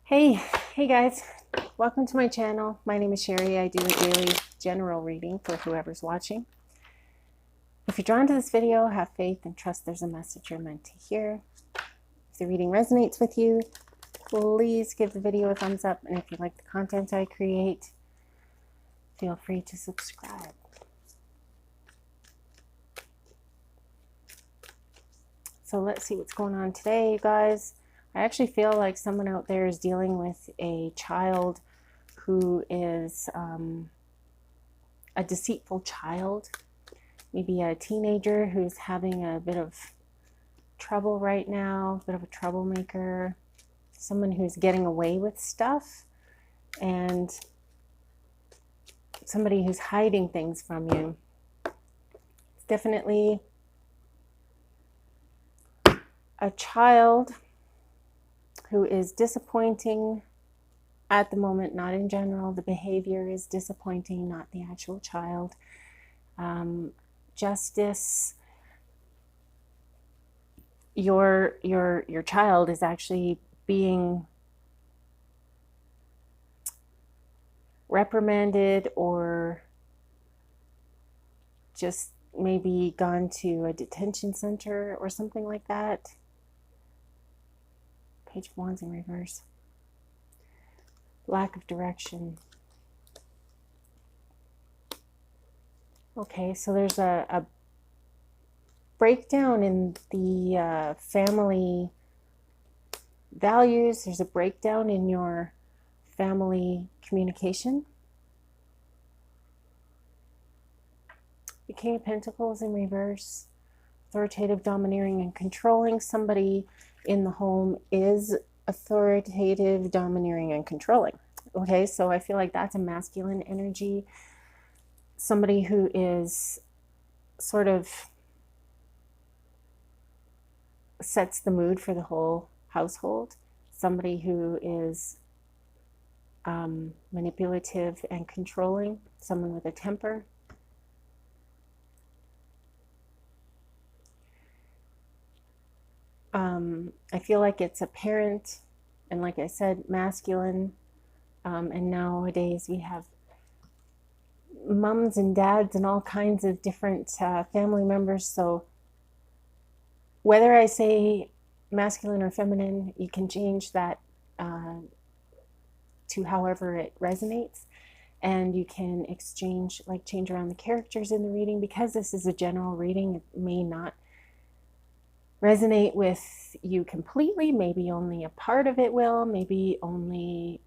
Hey guys, welcome to my channel. My name is Sherry. I do a daily general reading for whoever's watching. If you're drawn to this video, have faith and trust there's a message you're meant to hear. If the reading resonates with you, please give the video a thumbs up, and if you like the content I create, feel free to subscribe. So let's see what's going on today, you guys. I actually feel like someone out there is dealing with a child who is a deceitful child, maybe a teenager who's having a bit of trouble right now, a bit of a troublemaker, someone who's getting away with stuff, and somebody who's hiding things from you. It's definitely a child who is disappointing at the moment, not in general. The behavior is disappointing, not the actual child. Justice. Your child is actually being reprimanded, or just maybe gone to a detention center or something like that. Page of Wands in reverse. Lack of direction. Okay, so there's a breakdown in the family values. There's a breakdown in your family communication. The King of Pentacles in reverse. Authoritative, domineering, and controlling. Somebody in the home is authoritative, domineering, and controlling. Okay, so I feel like that's a masculine energy. Somebody who is sort of sets the mood for the whole household. Somebody who is manipulative and controlling. Someone with a temper. I feel like it's a parent, and like I said, masculine, and nowadays we have mums and dads and all kinds of different family members. So whether I say masculine or feminine, you can change that to however it resonates, and you can change around the characters in the reading. Because this is a general reading, it may not resonate with you completely. Maybe only a part of it will. Maybe only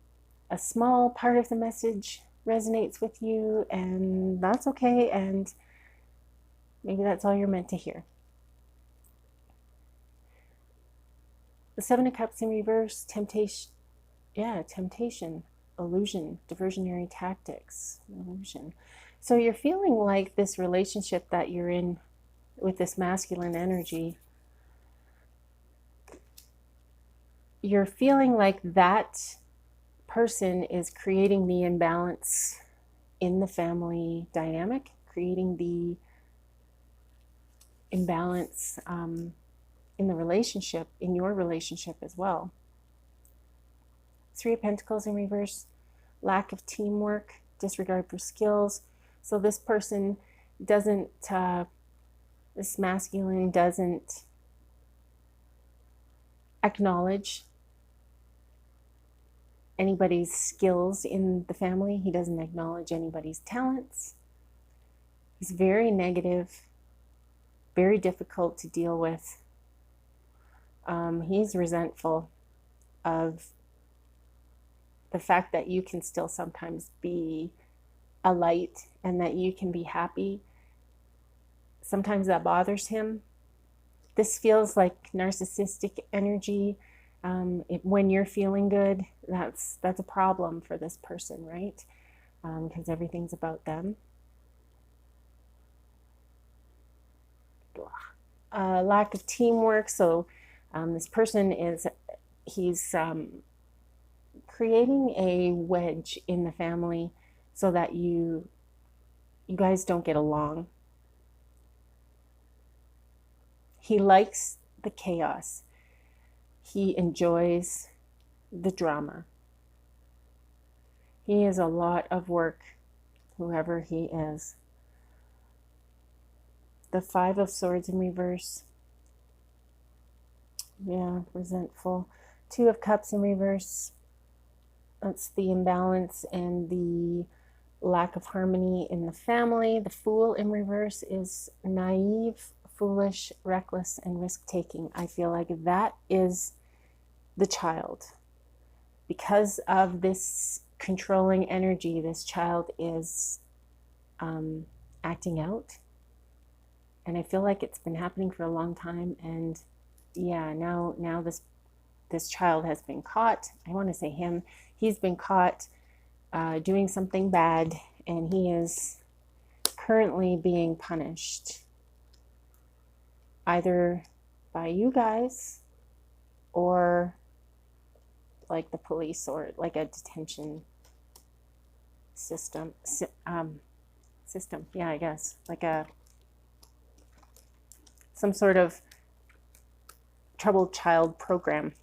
a small part of the message resonates with you, and that's okay. And maybe that's all you're meant to hear. The Seven of Cups in reverse. Temptation. Yeah, temptation, illusion, diversionary tactics, illusion. So you're feeling like this relationship that you're in with this masculine energy, you're feeling like that person is creating the imbalance in the family dynamic, creating the imbalance in the relationship, in your relationship as well. Three of Pentacles in reverse. Lack of teamwork, disregard for skills. So this person doesn't, this masculine doesn't acknowledge anybody's skills in the family. He doesn't acknowledge anybody's talents. He's very negative, very difficult to deal with. He's resentful of the fact that you can still sometimes be a light and that you can be happy. Sometimes that bothers him. This feels like narcissistic energy. When you're feeling good, that's a problem for this person, right? Because everything's about them. Lack of teamwork. So this person he's creating a wedge in the family so that you guys don't get along. He likes the chaos. He enjoys the drama. He is a lot of work, whoever he is. The Five of Swords in reverse. Yeah, resentful. Two of Cups in reverse. That's the imbalance and the lack of harmony in the family. The Fool in reverse is naive, foolish, reckless, and risk-taking. I feel like that is the child. Because of this controlling energy, this child is acting out. And I feel like it's been happening for a long time. And yeah, now this child has been caught. I want to say him. He's been caught doing something bad, and he is currently being punished either by you guys or like the police or like a detention system. Yeah, I guess like some sort of troubled child program.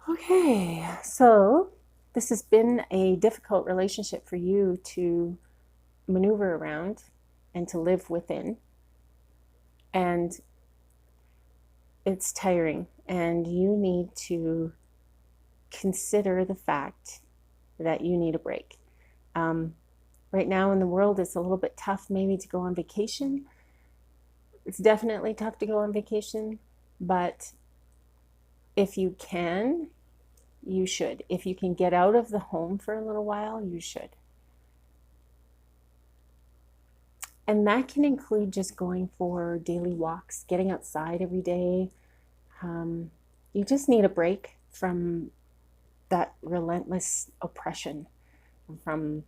Okay, so this has been a difficult relationship for you to maneuver around and to live within. And it's tiring, and you need to consider the fact that you need a break. Right now in the world, it's a little bit tough maybe to go on vacation. It's definitely tough to go on vacation, but if you can, you should. If you can get out of the home for a little while, you should. And that can include just going for daily walks, getting outside every day. You just need a break from that relentless oppression from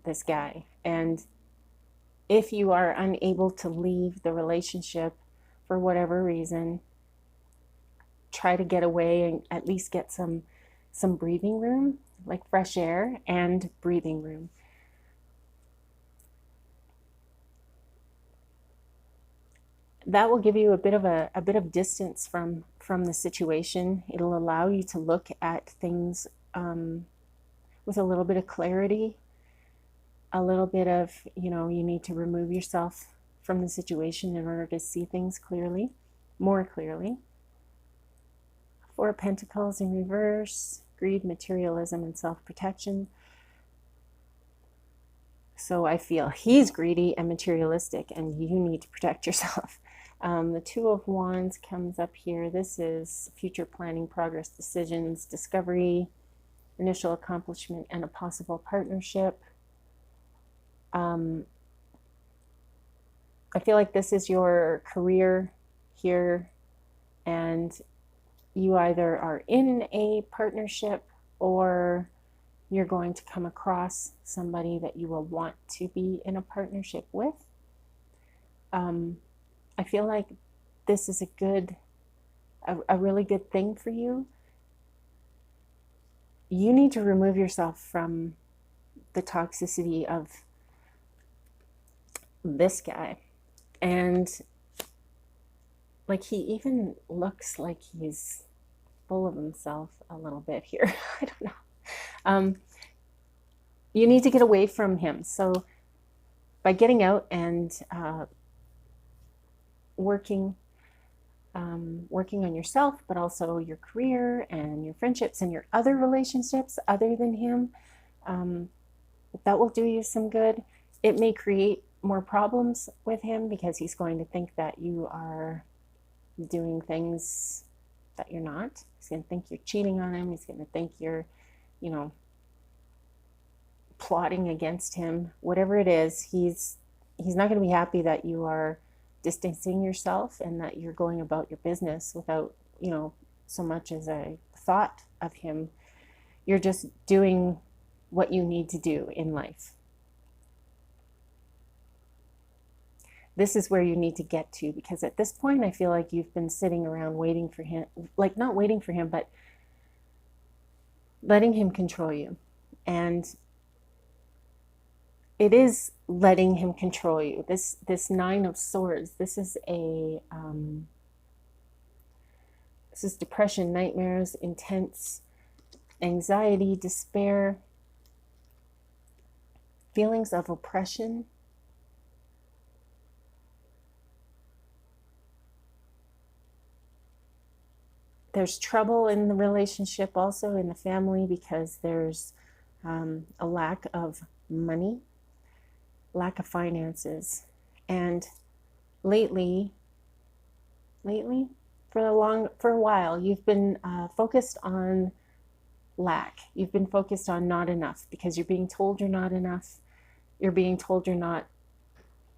this guy. And if you are unable to leave the relationship for whatever reason, try to get away and at least get some breathing room, like fresh air and breathing room. That will give you a bit of distance from the situation. It'll allow you to look at things with a little bit of clarity, a little bit of, you need to remove yourself from the situation in order to see things clearly, more clearly. Four of Pentacles in reverse, greed, materialism, and self-protection. So I feel he's greedy and materialistic, and you need to protect yourself. The Two of Wands comes up here. This is future planning, progress, decisions, discovery, initial accomplishment, and a possible partnership. I feel like this is your career here, and you either are in a partnership or you're going to come across somebody that you will want to be in a partnership with. I feel like this is a really good thing for you. You need to remove yourself from the toxicity of this guy. And like, he even looks like he's full of himself a little bit here. I don't know. You need to get away from him. So by getting out and working on yourself, but also your career and your friendships and your other relationships other than him, that will do you some good. It may create more problems with him because he's going to think that you are doing things that you're not. He's going to think you're cheating on him. He's going to think you're, plotting against him. Whatever it is, he's not going to be happy that you are distancing yourself and that you're going about your business without, so much as a thought of him. You're just doing what you need to do in life. This is where you need to get to, because at this point I feel like you've been sitting around waiting for him, like not waiting for him, but letting him control you. And it is letting him control you. This Nine of Swords, this is This is depression, nightmares, intense anxiety, despair, feelings of oppression. There's trouble in the relationship, also in the family, because there's a lack of money, lack of finances. And lately, for a while, you've been focused on lack. You've been focused on not enough, because you're being told you're not enough. You're being told you're not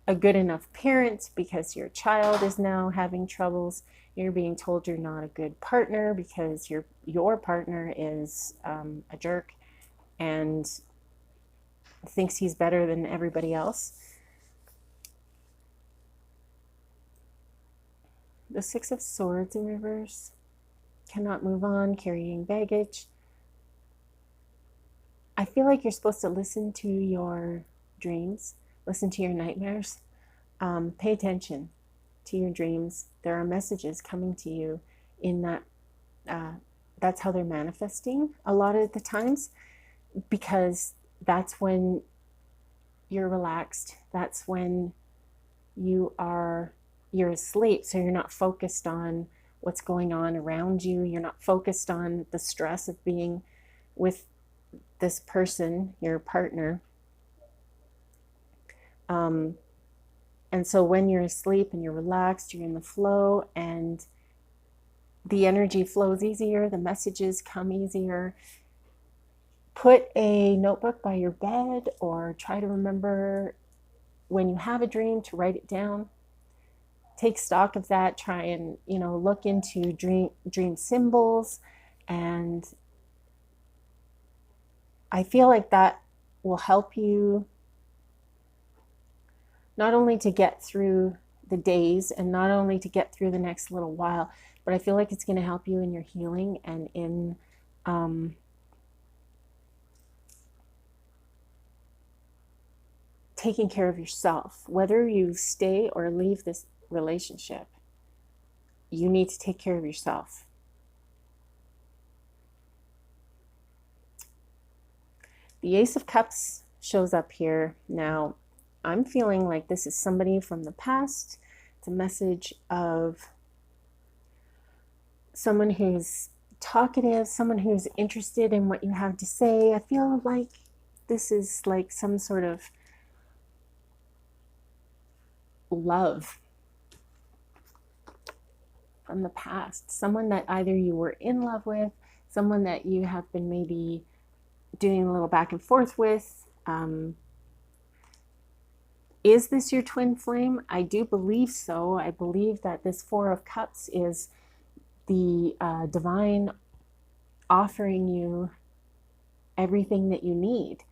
a good enough parent because your child is now having troubles. You're being told you're not a good partner because your partner is a jerk and thinks he's better than everybody else. The Six of Swords in reverse. Cannot move on, carrying baggage. I feel like you're supposed to listen to your dreams, listen to your nightmares. Pay attention to your dreams. There are messages coming to you in that. That's how they're manifesting a lot of the times, because that's when you're relaxed. That's when you're asleep, so you're not focused on what's going on around you. You're not focused on the stress of being with this person, your partner. And so when you're asleep and you're relaxed, you're in the flow, and the energy flows easier, the messages come easier. Put a notebook by your bed, or try to remember when you have a dream to write it down. Take stock of that. Try and, look into dream symbols. And I feel like that will help you not only to get through the days and not only to get through the next little while, but I feel like it's going to help you in your healing and in taking care of yourself. Whether you stay or leave this relationship, you need to take care of yourself. The Ace of Cups shows up here. Now, I'm feeling like this is somebody from the past. It's a message of someone who's talkative, someone who's interested in what you have to say. I feel like this is like some sort of love from the past. Someone that either you were in love with, someone that you have been maybe doing a little back and forth with. Is this your twin flame? I do believe so. I believe that this Four of Cups is the divine offering you everything that you need.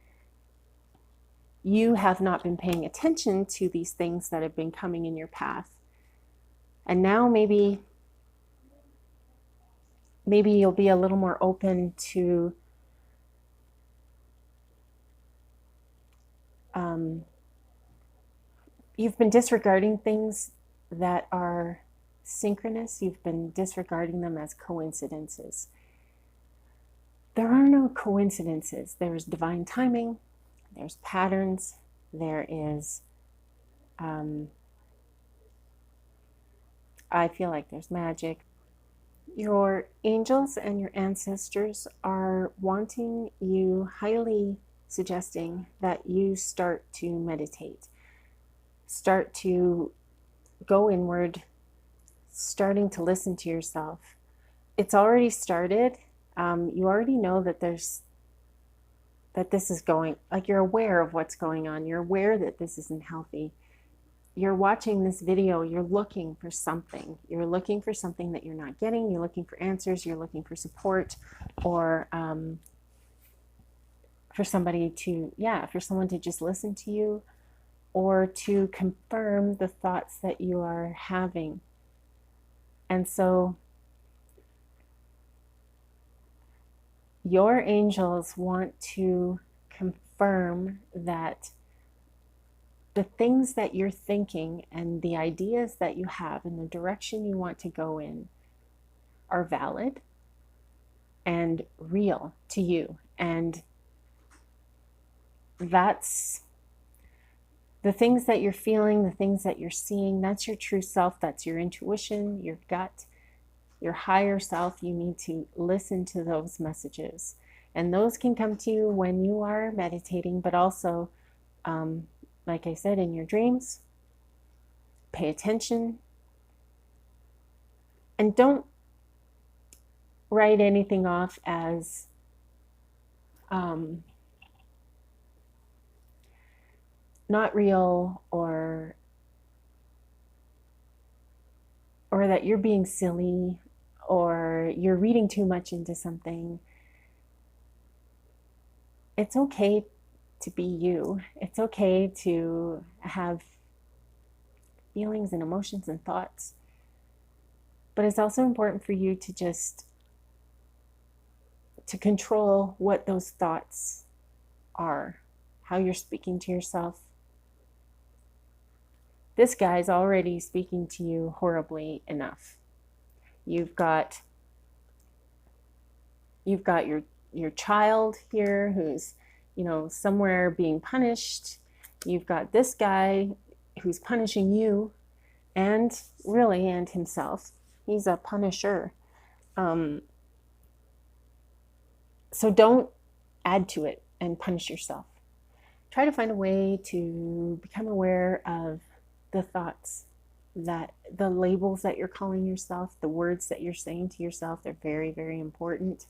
You have not been paying attention to these things that have been coming in your path. And now maybe you'll be a little more open to you've been disregarding things that are synchronous. You've been disregarding them as coincidences. There are no coincidences. There's divine timing. There's patterns. There is, I feel like there's magic. Your angels and your ancestors are wanting you, highly suggesting that you start to meditate. Start to go inward, starting to listen to yourself. It's already started. You already know that this is going, like, you're aware of what's going on. You're aware that this isn't healthy. You're watching this video, you're looking for something. You're looking for something that you're not getting. You're looking for answers. You're looking for support, or for someone to just listen to you, or to confirm the thoughts that you are having. And so your angels want to confirm that the things that you're thinking and the ideas that you have and the direction you want to go in are valid and real to you. And that's the things that you're feeling, the things that you're seeing, that's your true self, that's your intuition, your gut, your higher self. You need to listen to those messages. And those can come to you when you are meditating, but also, like I said, in your dreams. Pay attention. And don't write anything off as not real, or that you're being silly, or you're reading too much into something. It's okay to be you. It's okay to have feelings and emotions and thoughts. But it's also important for you to just to control what those thoughts are, how you're speaking to yourself. This guy's already speaking to you horribly enough. You've got your child here who's, somewhere being punished. You've got this guy who's punishing you, and himself. He's a punisher. So don't add to it and punish yourself. Try to find a way to become aware of the thoughts, that the labels that you're calling yourself, the words that you're saying to yourself. They're very, very important.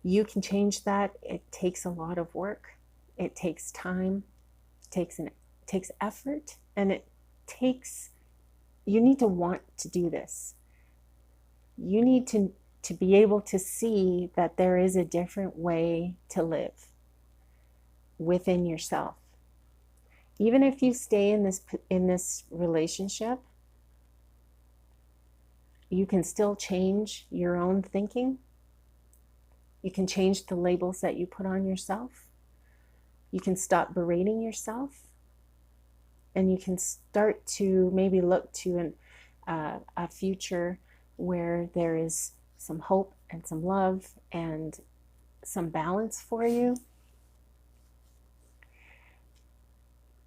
You can change that. It takes a lot of work. It takes time. It takes effort, and you need to want to do this. You need to be able to see that there is a different way to live within yourself. Even if you stay in this relationship, you can still change your own thinking. You can change the labels that you put on yourself. You can stop berating yourself, and you can start to maybe look to a future where there is some hope and some love and some balance for you.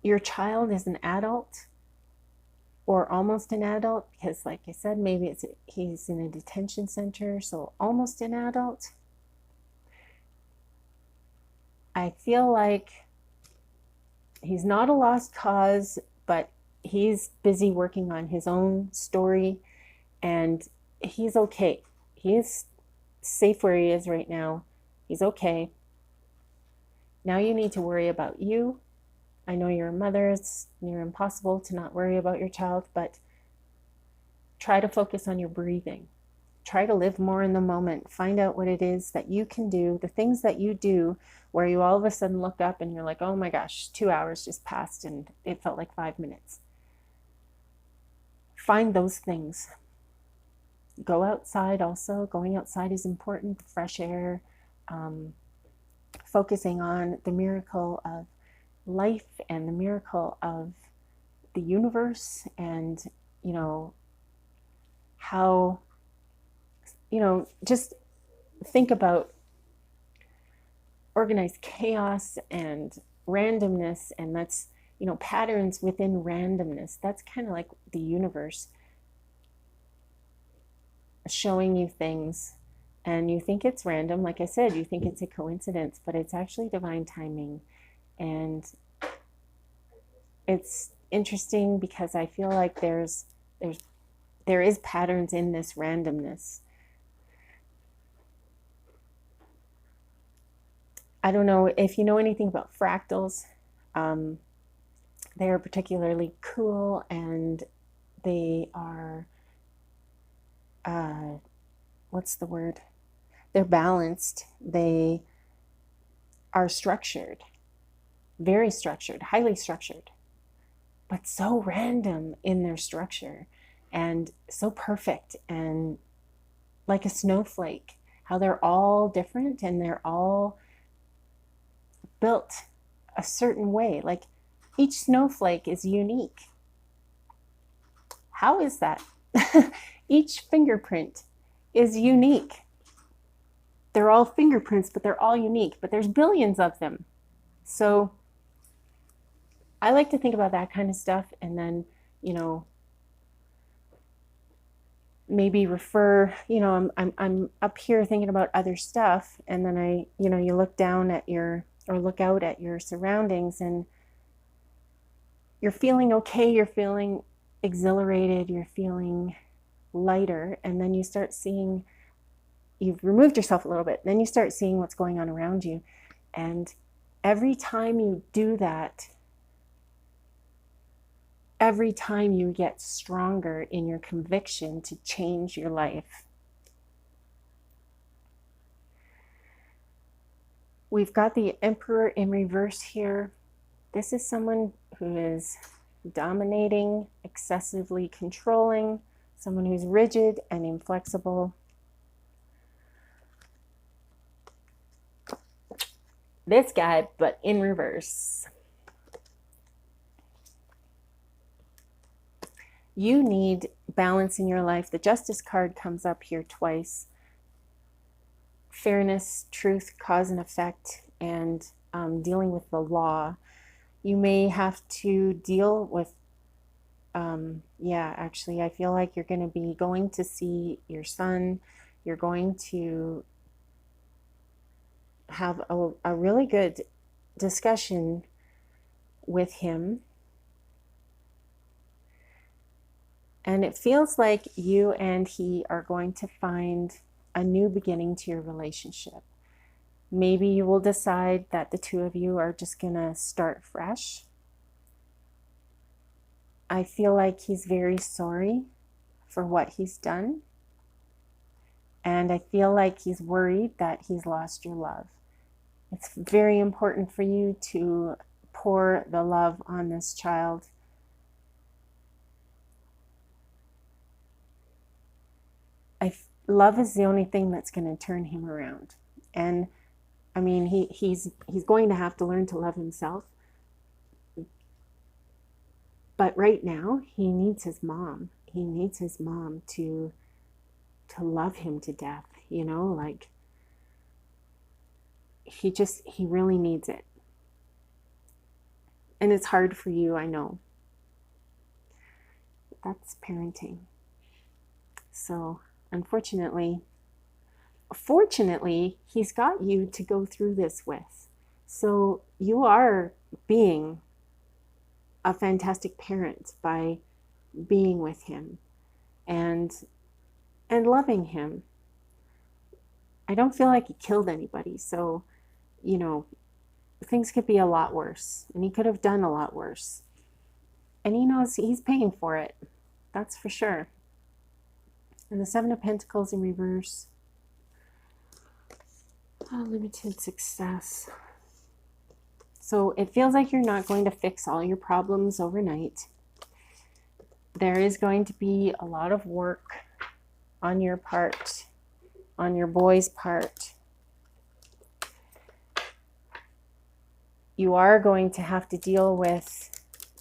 Your child is an adult, or almost an adult, because like I said, maybe he's in a detention center, so almost an adult. I feel like he's not a lost cause, but he's busy working on his own story, and he's okay. He's safe where he is right now. He's okay. Now you need to worry about you. I know you're a mother. It's near impossible to not worry about your child, but try to focus on your breathing. Try to live more in the moment. Find out what it is that you can do, the things that you do where you all of a sudden look up and you're like, oh my gosh, 2 hours just passed and it felt like 5 minutes. Find those things. Go outside also. Going outside is important. Fresh air. Focusing on the miracle of life and the miracle of the universe, and how just think about organized chaos and randomness, and that's patterns within randomness. That's kind of like the universe showing you things, and you think it's random. Like I said, you think it's a coincidence, but it's actually divine timing. And it's interesting because I feel like there is patterns in this randomness. I don't know if you know anything about fractals. They are particularly cool, and they are what's the word? They're balanced. They are structured, very structured, highly structured, but so random in their structure, and so perfect, and like a snowflake, how they're all different and they're all built a certain way. Like each snowflake is unique. How is that? Each fingerprint is unique. They're all fingerprints, but they're all unique, but there's billions of them. So I like to think about that kind of stuff, and then, you know, maybe refer, you know, I'm up here thinking about other stuff, and then I, you know, you look down at your, or look out at your surroundings, and you're feeling okay, you're feeling exhilarated, you're feeling lighter, and then you start seeing, you've removed yourself a little bit, then you start seeing what's going on around you. And every time you do that, every time you get stronger in your conviction to change your life. We've got the Emperor in reverse here. This is someone who is dominating, excessively controlling, someone who's rigid and inflexible. This guy, but in reverse. You need balance in your life. The Justice card comes up here twice. Fairness, truth, cause and effect, and dealing with the law. You may have to deal with, yeah, actually, I feel like you're going to be going to see your son. You're going to have a really good discussion with him. And it feels like you and he are going to find a new beginning to your relationship. Maybe you will decide that the two of you are just going to start fresh. I feel like he's very sorry for what he's done. And I feel like he's worried that he's lost your love. It's very important for you to pour the love on this child. Love is the only thing that's going to turn him around. And I mean, he's going to have to learn to love himself. But right now, he needs his mom. He needs his mom to love him to death, you know, like he really needs it. And it's hard for you, I know. That's parenting. So fortunately, he's got you to go through this with. So you are being a fantastic parent by being with him and loving him. I don't feel like he killed anybody, so, you know, things could be a lot worse, and he could have done a lot worse. And he knows he's paying for it. That's for sure. And the Seven of Pentacles in reverse. Limited success. So it feels like you're not going to fix all your problems overnight. There is going to be a lot of work on your part, on your boy's part. You are going to have to deal with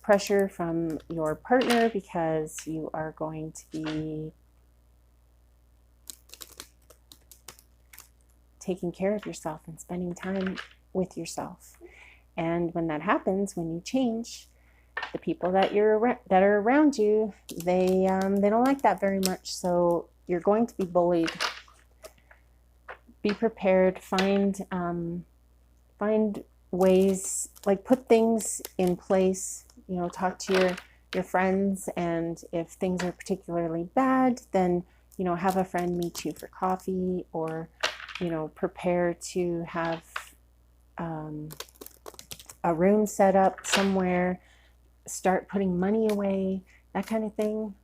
pressure from your partner because you are going to be taking care of yourself and spending time with yourself. And when that happens, when you change, the people that are around you, they don't like that very much. So you're going to be bullied. Be prepared. Find ways, like put things in place. You know, talk to your friends, and if things are particularly bad, then, you know, have a friend meet you for coffee, or, you know, prepare to have a room set up somewhere. Start putting money away, that kind of thing.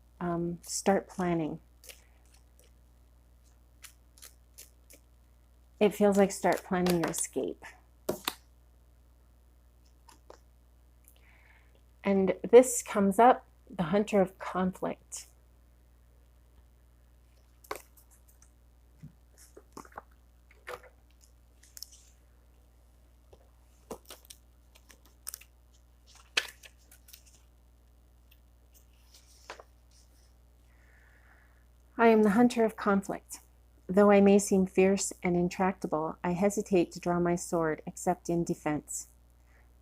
Start planning. It feels like start planning your escape. And this comes up, the Hunter of Conflict. am the hunter of conflict. Though I may seem fierce and intractable, I hesitate to draw my sword except in defense.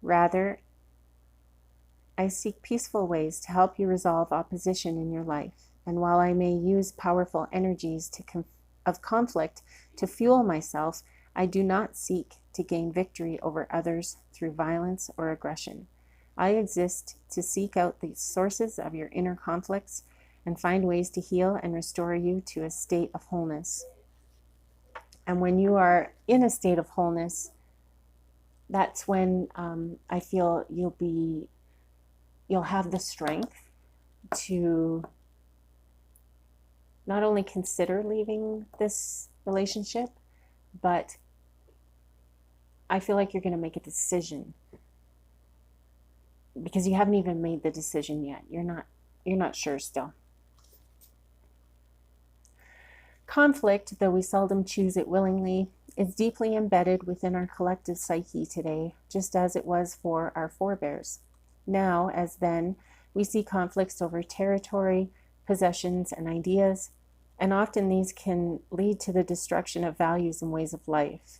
Rather, I seek peaceful ways to help you resolve opposition in your life. And while I may use powerful energies of conflict to fuel myself, I do not seek to gain victory over others through violence or aggression. I exist to seek out the sources of your inner conflicts and find ways to heal and restore you to a state of wholeness. And when you are in a state of wholeness, that's when I feel you'll have the strength to not only consider leaving this relationship, but I feel like you're going to make a decision, because you haven't even made the decision yet. You're not sure still. Conflict, though we seldom choose it willingly, is deeply embedded within our collective psyche today, just as it was for our forebears. Now, as then, we see conflicts over territory, possessions, and ideas, and often these can lead to the destruction of values and ways of life.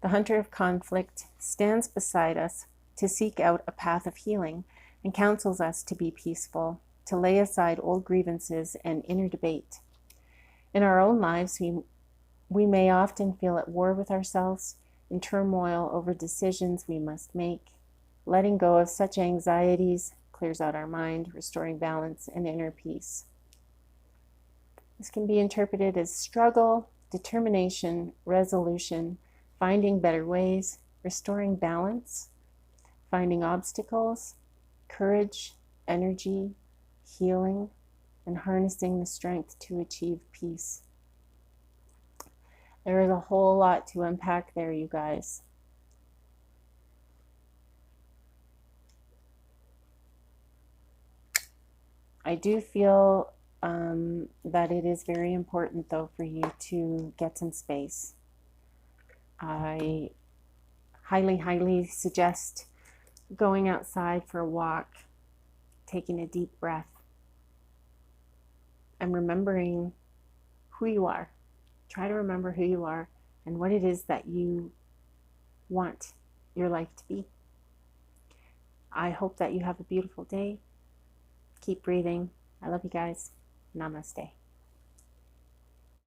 The hunter of conflict stands beside us to seek out a path of healing and counsels us to be peaceful, to lay aside old grievances and inner debate. In our own lives, we may often feel at war with ourselves, in turmoil over decisions we must make. Letting go of such anxieties clears out our mind, restoring balance and inner peace. This can be interpreted as struggle, determination, resolution, finding better ways, restoring balance, finding obstacles, courage, energy, healing, and harnessing the strength to achieve peace. There is a whole lot to unpack there, you guys. I do feel that it is very important, though, for you to get some space. I highly, highly suggest going outside for a walk, taking a deep breath, and remembering who you are. Try to remember who you are and what it is that you want your life to be. I hope that you have a beautiful day. Keep breathing. I love you guys. Namaste.